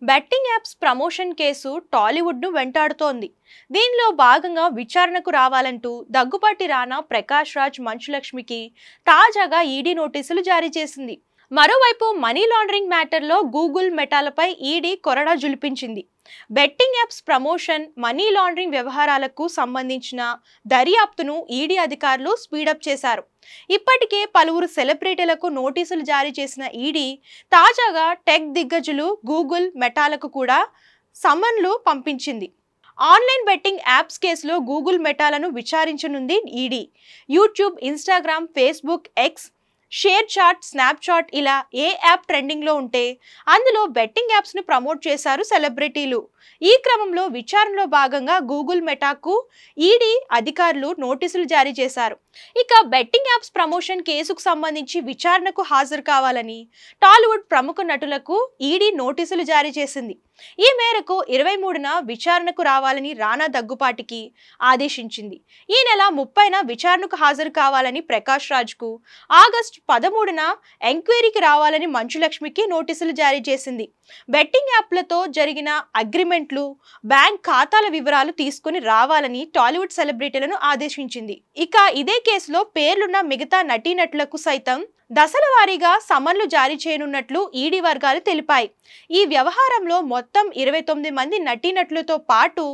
Betting apps promotion case టాలీవుడ్ను వెంటాడుతోంది. దీనిలో భాగంగా విచారణకు రావాలంటూ దగ్గుబాటి రానా, ప్రకాష్ రాజ్, మంచులక్ష్మికి తాజాగా ఈడీ నోటీసులు జారీ చేసింది. మరోవైపు మనీ లాండరింగ్ మ్యాటర్లో గూగుల్, మెటాలపై ఈడీ కొరడా జులిపించింది. Betting apps promotion, money laundering వ్యవహారాలకు సంబంధించిన దర్యాప్తును ఈడీ అధికారులు స్పీడప్ చేశారు. ఇప్పటికే పలువురు సెలబ్రిటీలకు నోటీసులు జారీ చేసిన ఈడీ తాజాగా టెక్ దిగ్గజులు గూగుల్, మెటాలకు కూడా సమన్లు పంపించింది. ఆన్లైన్ బెట్టింగ్ యాప్స్ కేసులో గూగుల్, మెటాలను విచారించనుంది ED. YouTube, Instagram, Facebook, X, ShareChat, Snapchat ఇలా ఏ యాప్ ట్రెండింగ్లో ఉంటే అందులో బెట్టింగ్ యాప్స్ను ప్రమోట్ చేశారు సెలబ్రిటీలు. ఈ క్రమంలో విచారణలో భాగంగా గూగుల్, మెటాకు ఈడీ అధికారులు నోటీసులు జారీ చేశారు. ఇక బెట్టింగ్ యాప్స్ ప్రమోషన్ కేసుకు సంబంధించి విచారణకు హాజరు కావాలని టాలీవుడ్ ప్రముఖ నటులకు ఈడీ నోటీసులు జారీ చేసింది. ఈ మేరకు 23న విచారణకు రావాలని రానా, దగ్గుపాటికి ఆదేశించింది. ఈ నెల 30న విచారణకు హాజరు కావాలని ప్రకాష్ రాజ్కు, ఆగస్టు 13న ఎంక్వైరీకి రావాలని మంచులక్ష్మికి నోటీసులు జారీ చేసింది. బెట్టింగ్ యాప్లతో జరిగిన అగ్రిమెంట్లు, బ్యాంక్ ఖాతాల వివరాలు తీసుకుని రావాలని టాలీవుడ్ సెలబ్రిటీలను ఆదేశించింది. ఇక ఇదే కేసులో పేర్లున్న మిగతా నటీనటులకు సైతం దశల వారీగా సమన్లు జారీ చేయనున్నట్లు ఈడీ వర్గాలు తెలిపాయి. ఈ వ్యవహారంలో మొత్తం 29 మంది నటీనటులతో పాటు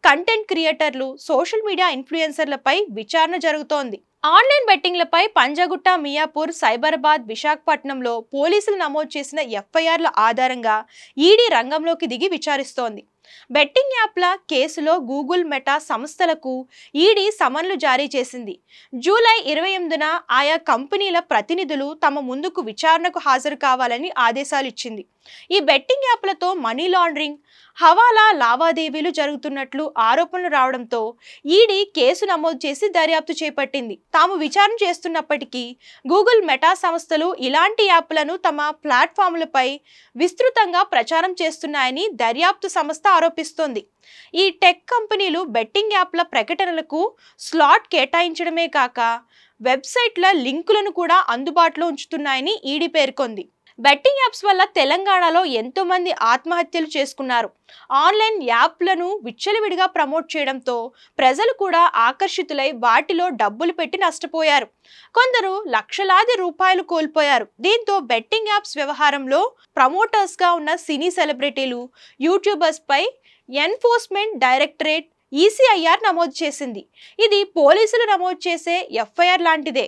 కంటెంట్ క్రియేటర్లు, సోషల్ మీడియా ఇన్ఫ్లుయెన్సర్లపై విచారణ జరుగుతోంది. ఆన్లైన్ బెట్టింగ్లపై పంజాగుట్ట, మియాపూర్, సైబరాబాద్, విశాఖపట్నంలో పోలీసులు నమోదు చేసిన ఎఫ్ఐఆర్ల ఆధారంగా ఈడీ రంగంలోకి దిగి విచారిస్తోంది. బెట్టింగ్ యాప్ల కేసులో గూగుల్, మెటా సంస్థలకు ఈడీ సమన్లు జారీ చేసింది. జూలై 28న ఆయా కంపెనీల ప్రతినిధులు తమ ముందుకు విచారణకు హాజరు కావాలని ఆదేశాలు ఇచ్చింది. ఈ బెట్టింగ్ యాప్లతో మనీ లాండరింగ్, హవాలా లావాదేవీలు జరుగుతున్నట్లు ఆరోపణలు రావడంతో ఈడీ కేసు నమోదు చేసి దర్యాప్తు చేపట్టింది. తాము విచారణ చేస్తున్నప్పటికీ గూగుల్, మెటా సంస్థలు ఇలాంటి యాప్లను తమ ప్లాట్ఫామ్లపై విస్తృతంగా ప్రచారం చేస్తున్నాయని దర్యాప్తు సంస్థ ఆరోపిస్తోంది. ఈ టెక్ కంపెనీలు బెట్టింగ్ యాప్ల ప్రకటనలకు స్లాట్ కేటాయించడమే కాక వెబ్సైట్ల లింకులను కూడా అందుబాటులో ఉంచుతున్నాయని ఈడీ పేర్కొంది. బెట్టింగ్ యాప్స్ వల్ల తెలంగాణలో ఎంతో మంది ఆత్మహత్యలు చేసుకున్నారు. ఆన్లైన్ యాప్లను విచ్చలవిడిగా ప్రమోట్ చేయడంతో ప్రజలు కూడా ఆకర్షితులై వాటిలో డబ్బులు పెట్టి నష్టపోయారు. కొందరు లక్షలాది రూపాయలు కోల్పోయారు. దీంతో బెట్టింగ్ యాప్స్ వ్యవహారంలో ప్రమోటర్స్గా ఉన్న సినీ సెలబ్రిటీలు, యూట్యూబర్స్ పై ఎన్ఫోర్స్మెంట్ డైరెక్టరేట్ ఈసీఐఆర్ నమోదు చేసింది. ఇది పోలీసులు నమోదు చేసే ఎఫ్ఐఆర్ లాంటిదే.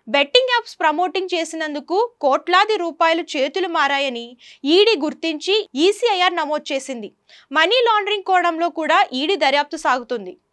బెట్టింగ్ యాప్స్ ప్రమోటింగ్ చేసినందుకు కోట్లాది రూపాయలు చేతులు మారాయని ఈడీ గుర్తించి ఈసీఐఆర్ నమోదు చేసింది. మనీ లాండరింగ్ కోణంలో కూడా ఈడీ దర్యాప్తు సాగుతుంది.